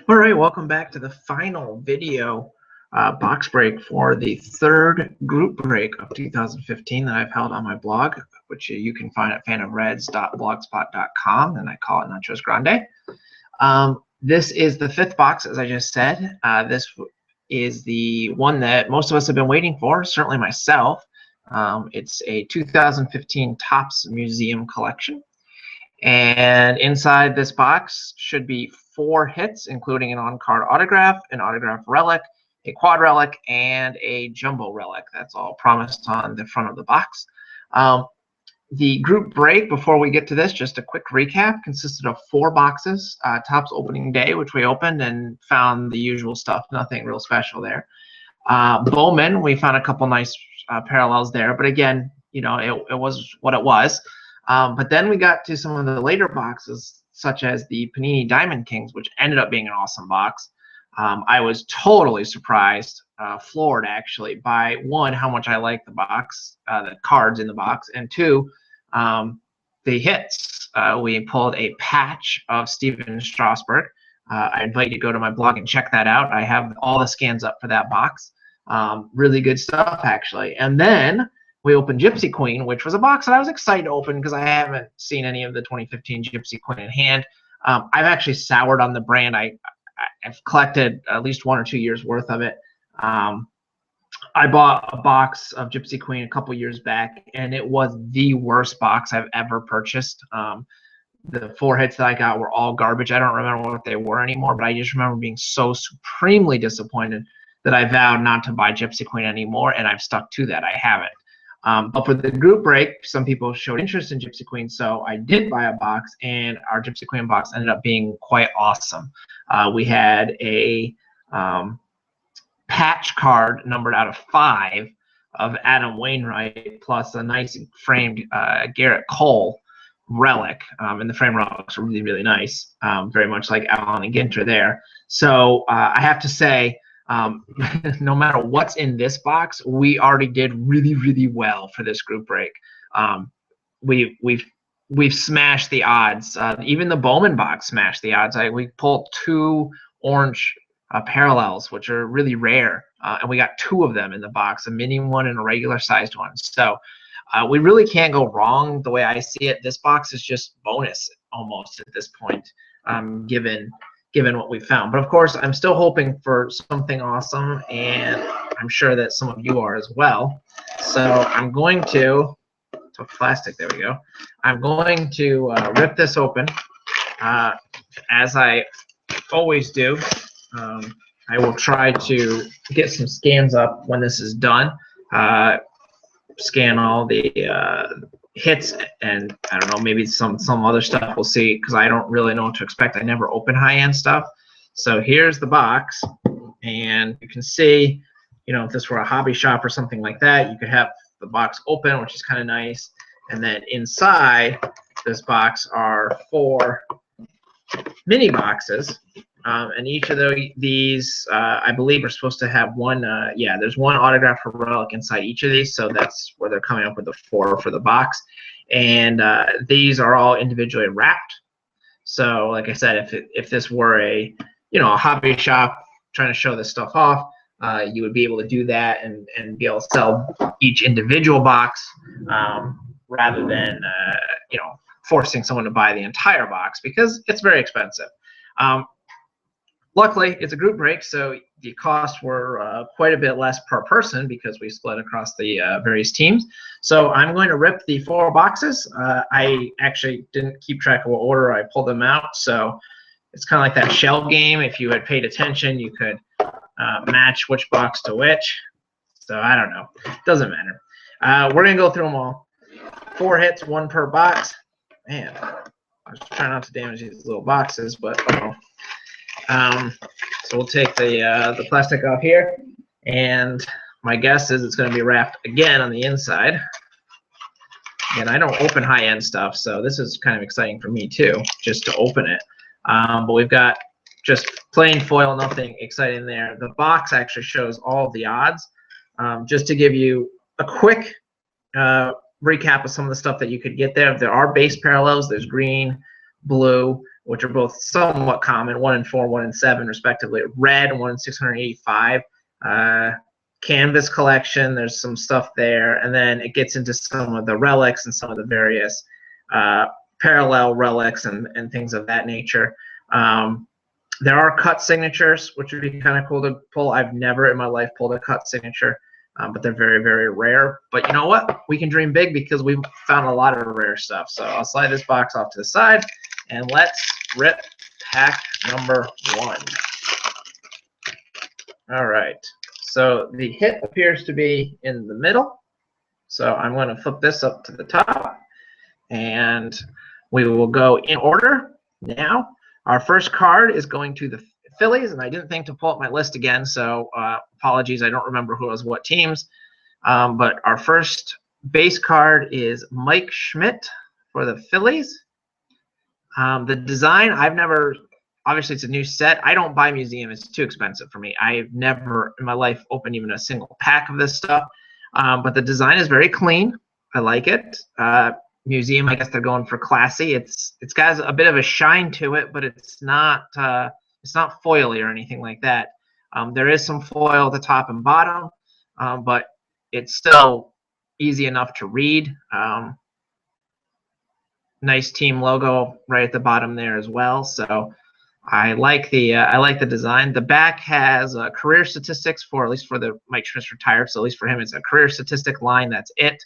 All right, welcome back to the final video box break for the third group break of 2015 that I've held on my blog, which you can find at fanofreds.blogspot.com, and I call it Nachos Grande. This is the fifth box, as I just said. This is the one that most of us have been waiting for, certainly myself. It's a 2015 Topps Museum collection. And inside this box should be 4 hits, including an on-card autograph, an autograph relic, a quad relic, and a jumbo relic. That's all promised on the front of the box. The group break, before we get to this, just a quick recap, consisted of 4 boxes. Topps opening day, which we opened and found the usual stuff, nothing real special there. Bowman, we found a couple nice parallels there, but again, you know, it was what it was. But then we got to some of the later boxes, such as the Panini Diamond Kings, which ended up being an awesome box. I was totally surprised, floored actually, by one, how much I like the box, the cards in the box, and two, the hits. We pulled a patch of Stephen Strasburg. I invite you to go to my blog and check that out. I have all the scans up for that box. Really good stuff, actually. And then we opened Gypsy Queen, which was a box that I was excited to open because I haven't seen any of the 2015 Gypsy Queen in hand. I've actually soured on the brand. I've collected at least 1 or 2 years worth of it. I bought a box of Gypsy Queen a couple years back, and it was the worst box I've ever purchased. The 4 hits that I got were all garbage. I don't remember what they were anymore, but I just remember being so supremely disappointed that I vowed not to buy Gypsy Queen anymore, and I've stuck to that. I haven't. But for the group break, some people showed interest in Gypsy Queen, so I did buy a box, and our Gypsy Queen box ended up being quite awesome. We had a patch card numbered out of 5 of Adam Wainwright, plus a nice framed Garrett Cole relic, and the frame relics are really, really nice, very much like Allen and Ginter there. So I have to say, no matter what's in this box, we already did really, really well for this group break. We've smashed the odds. Even the Bowman box smashed the odds. We pulled 2 orange parallels, which are really rare, and we got 2 of them in the box, a mini one and a regular sized one. So we really can't go wrong. The way I see it, this box is just bonus almost at this point, given what we found. But of course, I'm still hoping for something awesome, and I'm sure that some of you are as well. So I'm going to, so plastic, there we go. I'm going to rip this open, as I always do. I will try to get some scans up when this is done. Scan all the hits, and I don't know, maybe some other stuff we'll see, because I don't really know what to expect. I never open high-end stuff. So here's the box, and you can see, you know, if this were a hobby shop or something like that, you could have the box open, which is kind of nice. And then inside this box are 4 mini boxes, and each of these, I believe, are supposed to have one. Yeah, there's 1 autograph or relic inside each of these, so that's where they're coming up with the 4 for the box. And these are all individually wrapped. So, like I said, if this were a hobby shop trying to show this stuff off, you would be able to do that and be able to sell each individual box, rather than forcing someone to buy the entire box, because it's very expensive. Luckily, it's a group break, so the costs were quite a bit less per person because we split across the various teams. So I'm going to rip the 4 boxes. I actually didn't keep track of what order I pulled them out, so it's kind of like that shell game. If you had paid attention, you could match which box to which. So I don't know. Doesn't matter. We're going to go through them all. 4 hits, 1 per box. Man, I was trying not to damage these little boxes, but so we'll take the plastic off here, and my guess is it's going to be wrapped again on the inside. And I don't open high-end stuff, so this is kind of exciting for me too, just to open it. But we've got just plain foil, nothing exciting there. The box actually shows all of the odds. Just to give you a quick recap of some of the stuff that you could get there. There are base parallels. There's green, blue, which are both somewhat common, 1 in 4, 1 in 7, respectively. Red, 1 in 685. Canvas collection, there's some stuff there. And then it gets into some of the relics and some of the various parallel relics and things of that nature. There are cut signatures, which would be kind of cool to pull. I've never in my life pulled a cut signature, but they're very, very rare. But you know what? We can dream big because we've found a lot of rare stuff. So I'll slide this box off to the side, and let's rip pack number 1. All right. So the hit appears to be in the middle. So I'm going to flip this up to the top, and we will go in order now. Our first card is going to the Phillies, and I didn't think to pull up my list again, so apologies. I don't remember who was what teams. But our first base card is Mike Schmidt for the Phillies. The design, I've never, obviously it's a new set. I don't buy museum. It's too expensive for me. I've never in my life opened even a single pack of this stuff. But the design is very clean. I like it. Museum, I guess they're going for classy. It's got a bit of a shine to it, but it's not foily or anything like that. There is some foil at the top and bottom, but it's still easy enough to read. Nice team logo right at the bottom there as well. So I like the design. The back has career statistics for, at least for the Mike Schmidt's retired, so at least for him it's a career statistic line. That's it.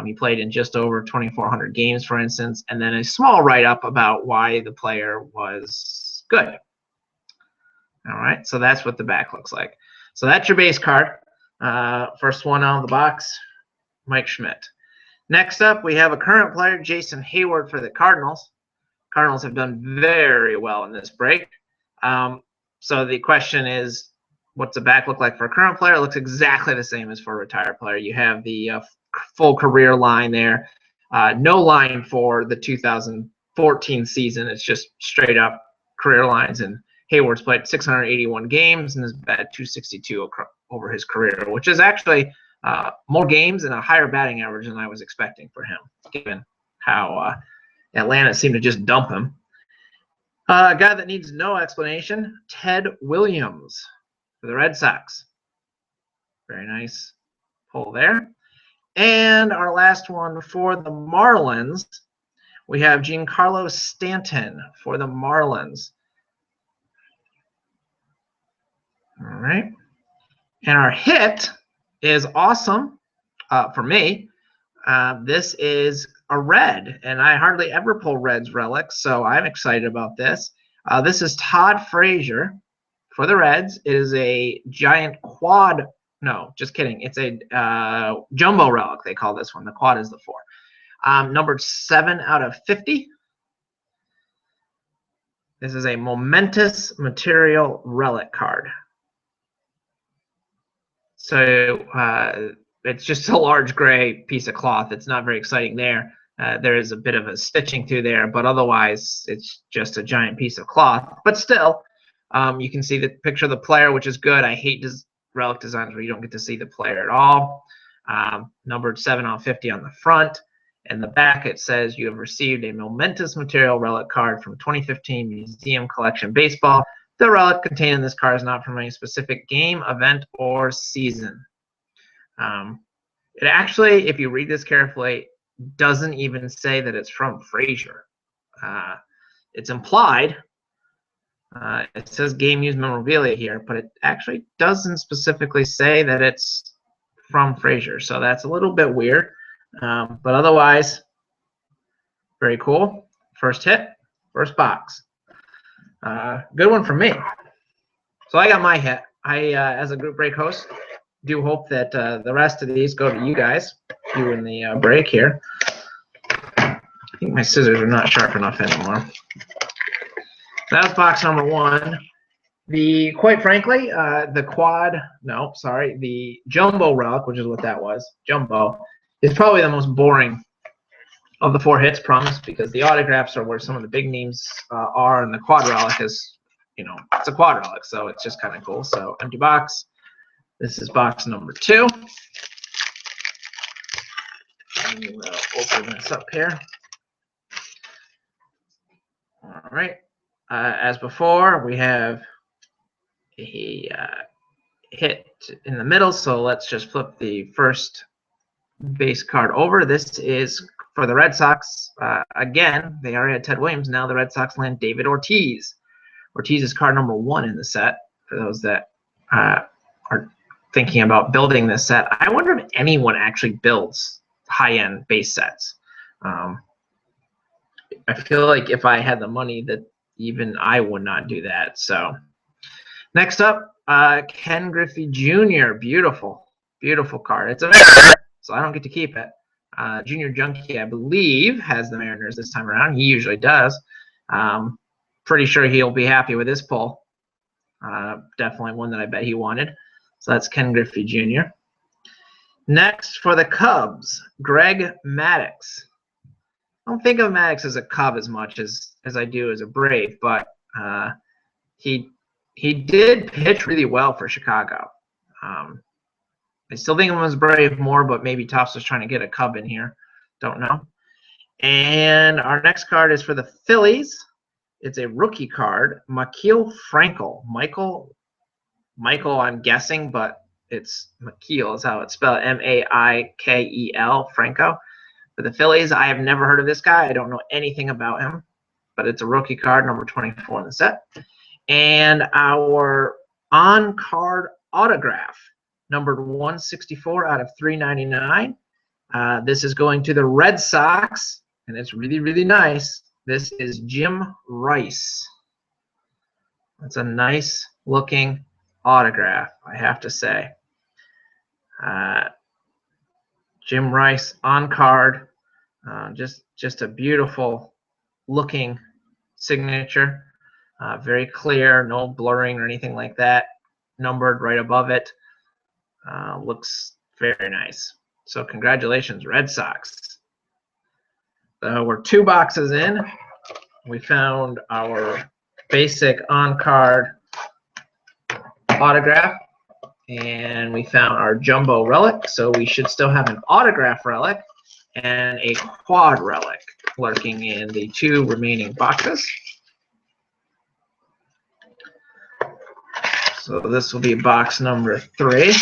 He played in just over 2,400 games, for instance, and then a small write-up about why the player was good. All right, so that's what the back looks like. So that's your base card. First one out of the box, Mike Schmidt. Next up, we have a current player, Jason Hayward for the Cardinals. Cardinals have done very well in this break. So the question is, what's the back look like for a current player? It looks exactly the same as for a retired player. You have the full career line there. No line for the 2014 season. It's just straight up career lines. And Hayward's played 681 games and has batted .262 over his career, which is actually more games and a higher batting average than I was expecting for him, given how Atlanta seemed to just dump him. A guy that needs no explanation, Ted Williams for the Red Sox. Very nice pull there. And our last one for the Marlins, we have Giancarlo Stanton for the Marlins. All right. And our hit is awesome for me. This is a red, and I hardly ever pull Reds relics, so I'm excited about this. This is Todd Frazier for the Reds. It is a giant quad. No, just kidding. It's a jumbo relic, they call this one. The quad is the 4. Numbered 7 out of 50. This is a momentous material relic card. So it's just a large gray piece of cloth. It's not very exciting there. There is a bit of a stitching through there, but otherwise it's just a giant piece of cloth. But still, you can see the picture of the player, which is good. I hate relic designs where you don't get to see the player at all. Numbered 7 out of 50 on the front. And the back, it says you have received a momentous material relic card from 2015 Museum Collection Baseball. The relic contained in this card is not from any specific game, event, or season. It actually, if you read this carefully, doesn't even say that it's from Frazier. It's implied. It says game used memorabilia here, but it actually doesn't specifically say that it's from Frazier. So that's a little bit weird. But otherwise, very cool. First hit, first box. Good one for me. So I got my hit. I, as a group break host, do hope that the rest of these go to you guys during the break here. I think my scissors are not sharp enough anymore. That was box number 1. Quite frankly, the jumbo relic, which is what that was, jumbo, is probably the most boring of the 4 hits, promise, because the autographs are where some of the big names are, and the quad relic is, it's a quad relic, so it's just kind of cool. So empty box. This is box number 2. And we'll open this up here. All right. As before, we have a hit in the middle, so let's just flip the first base card over. This is for the Red Sox. Again, they already had Ted Williams. Now the Red Sox land David Ortiz. Ortiz is card number 1 in the set for those that are thinking about building this set. I wonder if anyone actually builds high-end base sets. I feel like if I had the money that even I would not do that. So next up, Ken Griffey Jr. Beautiful, beautiful card. It's a Mariners, so I don't get to keep it. Junior Junkie, I believe, has the Mariners this time around. He usually does. Pretty sure he'll be happy with this pull. Definitely one that I bet he wanted. So that's Ken Griffey Jr. Next for the Cubs, Greg Maddux. I don't think of Maddux as a Cub as much as I do as a Brave, but he did pitch really well for Chicago. I still think of him as Brave more, but maybe Topps was trying to get a Cub in here. Don't know. And our next card is for the Phillies. It's a rookie card, Maikel Franco. Michael, I'm guessing, but it's Maikel is how it's spelled, M-A-I-K-E-L, Franco. For the Phillies, I have never heard of this guy. I don't know anything about him, but it's a rookie card, number 24 in the set. And our on-card autograph, numbered 164 out of 399. This is going to the Red Sox, and it's really, really nice. This is Jim Rice. That's a nice looking autograph, I have to say. Jim Rice on card, just a beautiful looking signature, very clear, no blurring or anything like that. Numbered right above it, looks very nice. So congratulations, Red Sox. We're 2 boxes in. We found our basic on-card autograph, and we found our jumbo relic. So we should still have an autograph relic and a quad relic lurking in the 2 remaining boxes. So this will be box number 3.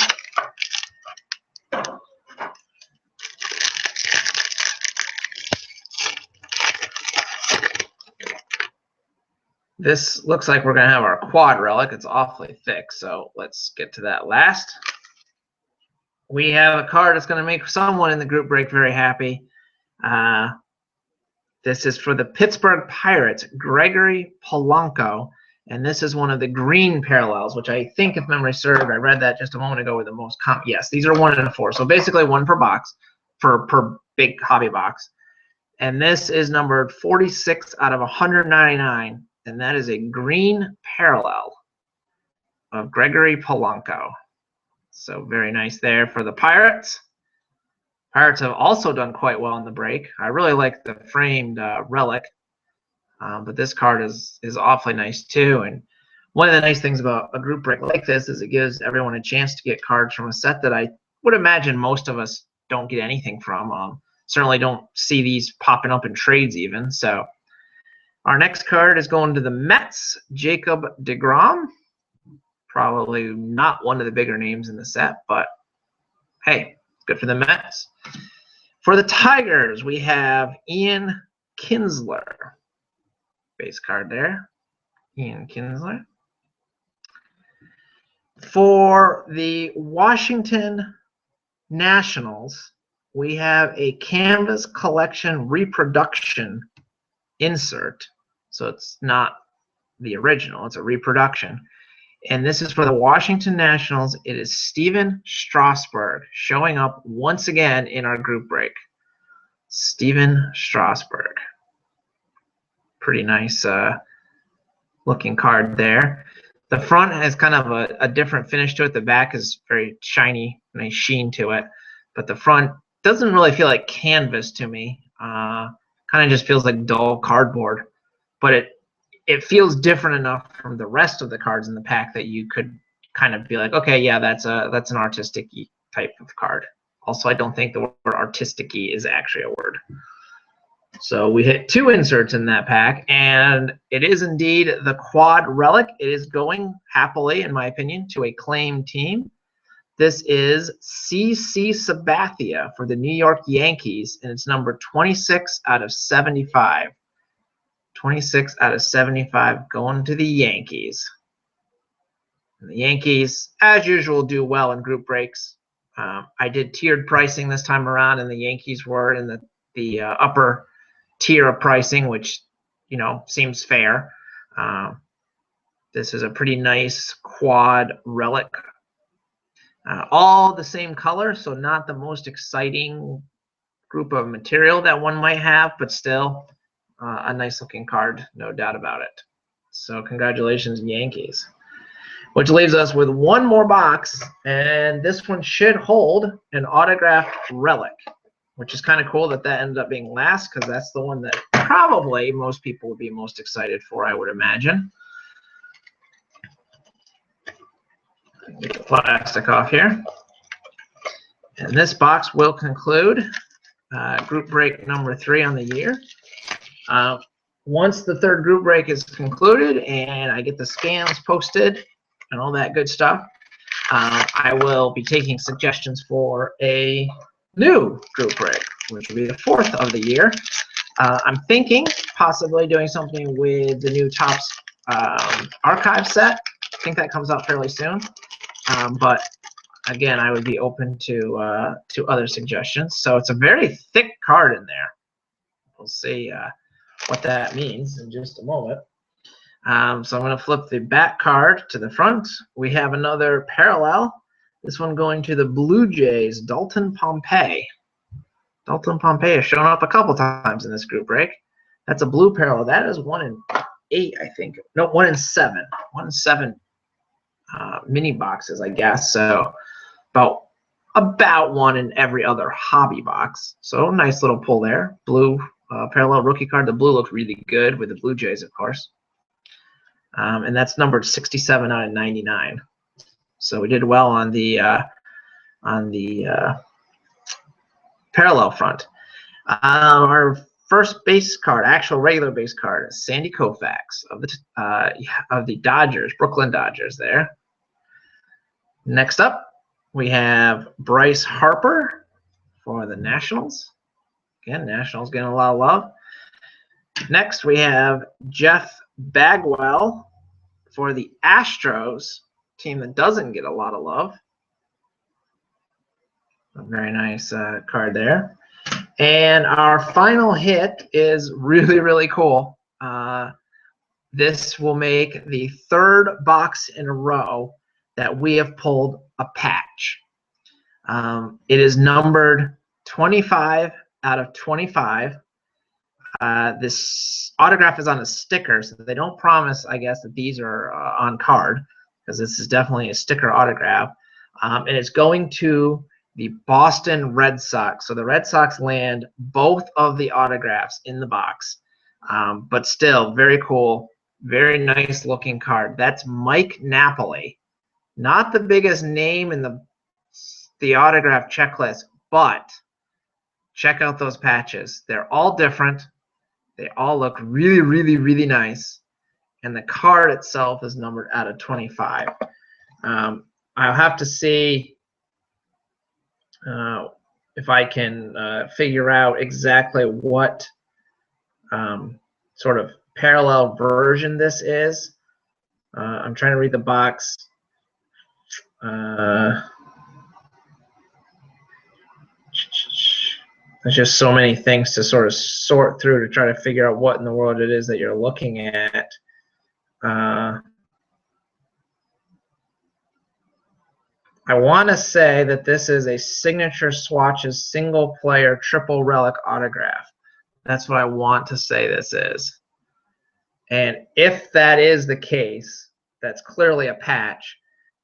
This looks like we're going to have our quad relic. It's awfully thick, so let's get to that last. We have a card that's going to make someone in the group break very happy. This is for the Pittsburgh Pirates, Gregory Polanco, and this is one of the green parallels, which I think, if memory served, I read that just a moment ago, with the most common. Yes, these are 1 in a 4, so basically 1 per box, per big hobby box. And this is numbered 46 out of 199. And that is a green parallel of Gregory Polanco. So very nice there for the Pirates. Pirates have also done quite well in the break. I really like the framed relic, but this card is awfully nice too. And one of the nice things about a group break like this is it gives everyone a chance to get cards from a set that I would imagine most of us don't get anything from. Certainly don't see these popping up in trades even. So our next card is going to the Mets, Jacob deGrom. Probably not one of the bigger names in the set, but hey, good for the Mets. For the Tigers, we have Ian Kinsler. Base card there, Ian Kinsler. For the Washington Nationals, we have a Canvas Collection reproduction insert, so it's not the original, it's a reproduction, and this is for the Washington Nationals. It is Stephen Strasburg showing up once again in our group break. Stephen Strasburg, pretty nice looking card there. The front has kind of a different finish to it. The back is very shiny, nice sheen to it, but the front doesn't really feel like canvas to me. Kind of just feels like dull cardboard, but it feels different enough from the rest of the cards in the pack that you could kind of be like, okay, yeah, that's an artistic-y type of card. Also, I don't think the word artistic-y is actually a word. So we hit 2 inserts in that pack, and it is indeed the quad relic. It is going happily, in my opinion, to a claim team. This is CC Sabathia for the New York Yankees, and it's number 26 out of 75. 26 out of 75 going to the Yankees. And the Yankees, as usual, do well in group breaks. I did tiered pricing this time around, and the Yankees were in the upper tier of pricing, which, you know, seems fair. This is a pretty nice quad relic. All the same color, so not the most exciting group of material that one might have, but still a nice looking card, no doubt about it. So congratulations, Yankees. Which leaves us with one more box, and this one should hold an autographed relic, which is kind of cool that that ended up being last, because that's the one that probably most people would be most excited for, I would imagine. Get the plastic off here. And this box will conclude group break number 3 on the year. Once the 3rd group break is concluded and I get the scans posted and all that good stuff, I will be taking suggestions for a new group break, which will be the 4th of the year. I'm thinking possibly doing something with the new Topps archive set. I think that comes out fairly soon. But again, I would be open to other suggestions. So it's a very thick card in there. We'll see what that means in just a moment. So I'm going to flip the back card to the front. We have another parallel. This one going to the Blue Jays, Dalton Pompey. Dalton Pompey has shown up a couple times in this group break. That's a blue parallel. That is 1 in 8, I think. No, 1 in 7. 1 in 7 mini boxes, I guess. So about 1 in every other hobby box. So nice little pull there. Blue parallel rookie card. The blue looked really good with the Blue Jays, of course. And that's numbered 67 out of 99. So we did well on the parallel front. Our first base card, actual regular base card, is Sandy Koufax of the Dodgers, Brooklyn Dodgers there. Next up, we have Bryce Harper for the Nationals. Again, Nationals getting a lot of love. Next, we have Jeff Bagwell for the Astros, team that doesn't get a lot of love. A very nice card there. And our final hit is really, really cool. This will make the 3rd box in a row that we have pulled a patch. It is numbered 25 out of 25. This autograph is on a sticker, so they don't promise, I guess, that these are on card, because this is definitely a sticker autograph. And it's going to the Boston Red Sox. So the Red Sox land both of the autographs in the box. But still, very cool, very nice looking card. That's Mike Napoli. Not the biggest name in the autograph checklist, but check out those patches. They're all different. They all look really, really, really nice. And the card itself is numbered out of 25. I'll have to see if I can figure out exactly what sort of parallel version this is. I'm trying to read the box. There's just so many things to sort of sort through to try to figure out what in the world it is that you're looking at. I want to say that this is a Signature Swatches single player triple relic autograph. That's what I want to say this is. And if that is the case, that's clearly a patch.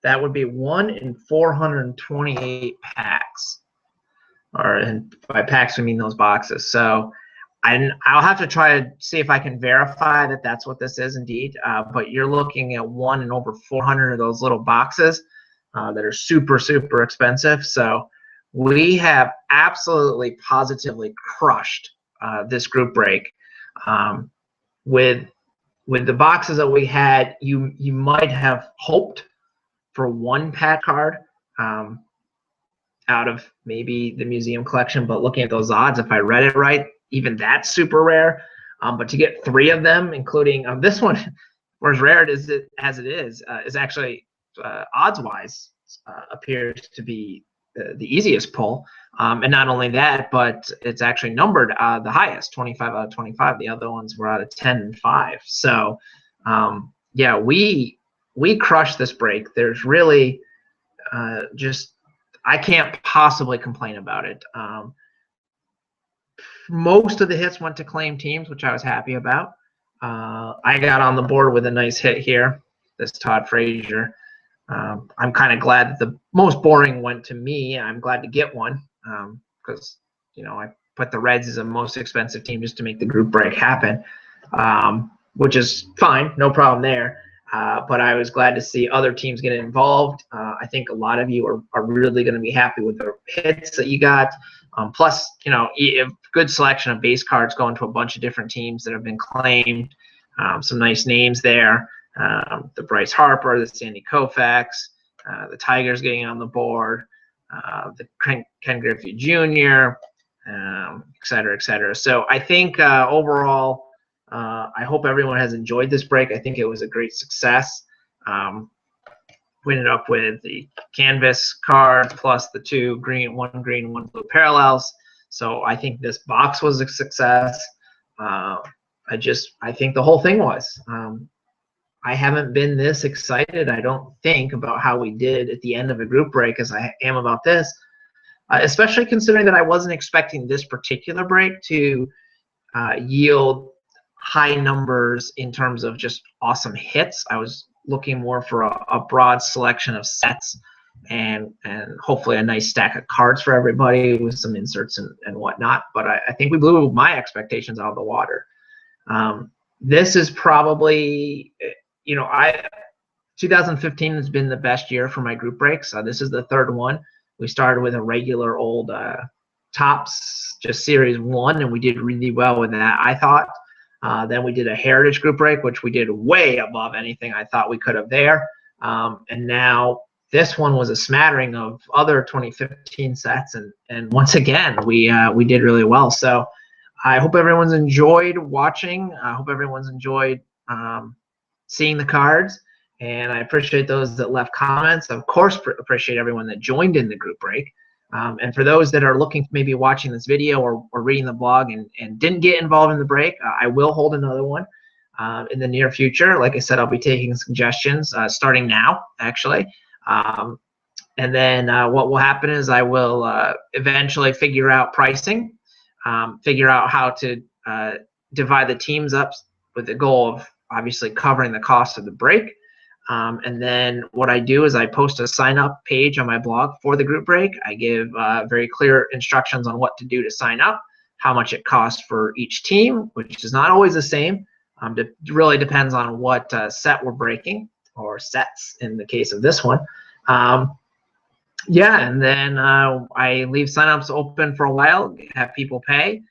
That would be 1 in 428 packs. And by packs, we mean those boxes. So I'll have to try to see if I can verify that that's what this is indeed. But you're looking at 1 in over 400 of those little boxes that are super, super expensive. So we have absolutely, positively crushed this group break. With the boxes that we had, you might have hoped for one pack card out of maybe the museum collection, but looking at those odds, if I read it right, even that's super rare. But to get 3 of them, including this one, for as rare as it is actually odds-wise appears to be the easiest pull. And not only that, but it's actually numbered the highest, 25 out of 25. The other ones were out of 10 and 5. So yeah, we crushed this break. There's really just, I can't possibly complain about it. Most of the hits went to claim teams, which I was happy about. I got on the board with a nice hit here, this Todd Frazier. I'm kind of glad that the most boring went to me. I'm glad to get one because, you know, I put the Reds as a most expensive team just to make the group break happen, which is fine, no problem there. But I was glad to see other teams get involved. I think a lot of you are really going to be happy with the hits that you got. Plus, you know, a good selection of base cards going to a bunch of different teams that have been claimed. Some nice names there. The Bryce Harper, the Sandy Koufax, the Tigers getting on the board, the Ken Griffey Jr., et cetera, et cetera. So I think overall, I hope everyone has enjoyed this break. I think it was a great success. We ended up with the canvas card plus the 2 green, 1 green, 1 blue parallels. So I think this box was a success. I think the whole thing was. I haven't been this excited, I don't think, about how we did at the end of a group break as I am about this, especially considering that I wasn't expecting this particular break to yield high numbers in terms of just awesome hits. I was looking more for a broad selection of sets and hopefully a nice stack of cards for everybody with some inserts and whatnot. But I think we blew my expectations out of the water. This is probably, you know, 2015 has been the best year for my group breaks. This is the 3rd one. We started with a regular old Topps, just Series 1, and we did really well with that, I thought. Then we did a Heritage group break, which we did way above anything I thought we could have there. And now this one was a smattering of other 2015 sets, and once again we did really well. So I hope everyone's enjoyed watching. I hope everyone's enjoyed seeing the cards, and I appreciate those that left comments. Of course, appreciate everyone that joined in the group break. And for those that are looking, maybe watching this video or reading the blog and didn't get involved in the break, I will hold another one in the near future. Like I said, I'll be taking suggestions starting now, actually. And then what will happen is I will eventually figure out pricing, figure out how to divide the teams up with the goal of obviously covering the cost of the break. And then what I do is I post a sign-up page on my blog for the group break. I give very clear instructions on what to do to sign up, how much it costs for each team, which is not always the same. It really depends on what set we're breaking, or sets in the case of this one. Yeah, and then I leave sign-ups open for a while, have people pay,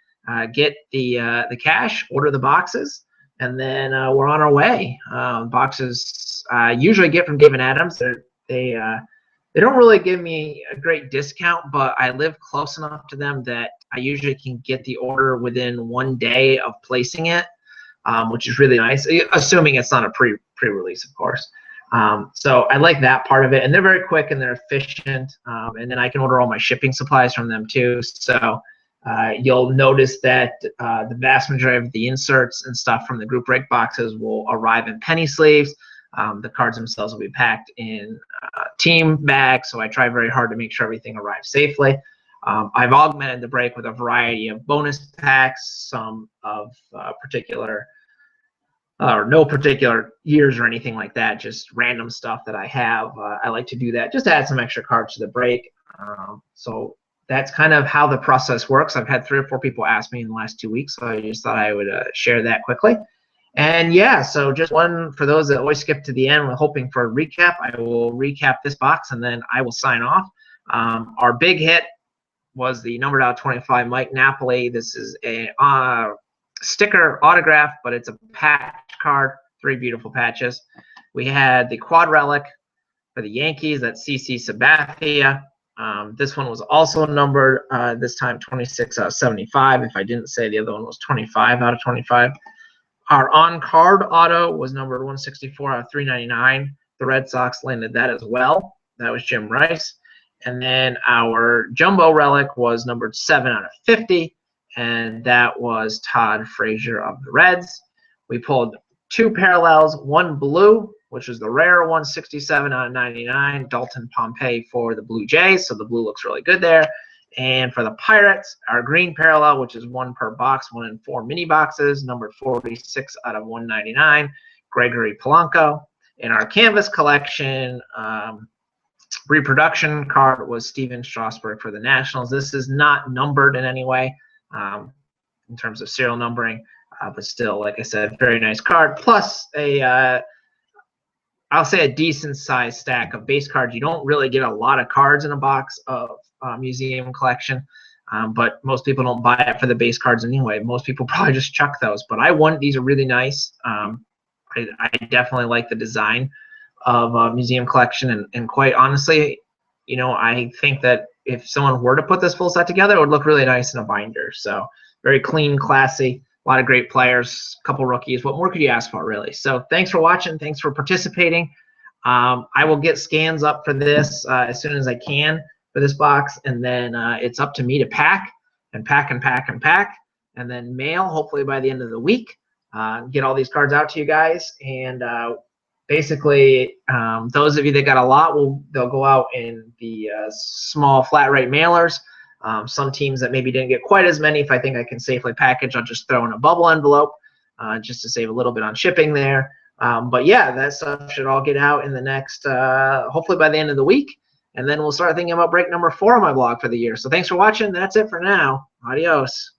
get the cash, order the boxes, and then we're on our way. Boxes I usually get from David Adams. They don't really give me a great discount, but I live close enough to them that I usually can get the order within 1 day of placing it, which is really nice, assuming it's not a pre-release, of course. So I like that part of it, and they're very quick and they're efficient, and then I can order all my shipping supplies from them too. So you'll notice that the vast majority of the inserts and stuff from the group break boxes will arrive in penny sleeves. The cards themselves will be packed in team bags, so I try very hard to make sure everything arrives safely. I've augmented the break with a variety of bonus packs, some of particular or no particular years or anything like that, just random stuff that I have. I like to do that just to add some extra cards to the break. So that's kind of how the process works. I've had 3 or 4 people ask me in the last 2 weeks, so I just thought I would share that quickly. And yeah, so just one for those that always skip to the end, we're hoping for a recap. I will recap this box and then I will sign off. Our big hit was the numbered out 25 Mike Napoli. This is a sticker autograph, but it's a patch card. 3 beautiful patches. We had the quad relic for the Yankees. That's CC Sabathia. This one was also numbered, this time 26 out of 75. If I didn't say the other one was 25 out of 25. Our on-card auto was numbered 164 out of 399. The Red Sox landed that as well. That was Jim Rice. And then our jumbo relic was numbered 7 out of 50, and that was Todd Frazier of the Reds. We pulled 2 parallels, 1 blue, which is the rare 167 out of 99, Dalton Pompey for the Blue Jays, so the blue looks really good there. And for the Pirates, our green parallel, which is 1 per box, 1 in 4 mini boxes, numbered 46 out of 199, Gregory Polanco. In our canvas collection, reproduction card was Steven Strasburg for the Nationals. This is not numbered in any way in terms of serial numbering, but still, like I said, very nice card. Plus a I'll say a decent sized stack of base cards. You don't really get a lot of cards in a box of museum collection, but most people don't buy it for the base cards anyway. Most people probably just chuck those. But I want these are really nice. I definitely like the design of museum collection, and quite honestly, you know, I think that if someone were to put this full set together, it would look really nice in a binder. So very clean, classy. A lot of great players, a couple rookies. What more could you ask for, really? So thanks for watching. Thanks for participating. I will get scans up for this as soon as I can for this box, and then it's up to me to pack and pack and pack and pack, and then mail hopefully by the end of the week. Get all these cards out to you guys, and basically those of you that got a lot, they'll go out in the small flat rate mailers. Some teams that maybe didn't get quite as many, if I think I can safely package, I'll just throw in a bubble envelope just to save a little bit on shipping there. But yeah, that stuff should all get out in the next, hopefully by the end of the week. And then we'll start thinking about break number 4 on my blog for the year. So thanks for watching. That's it for now. Adios.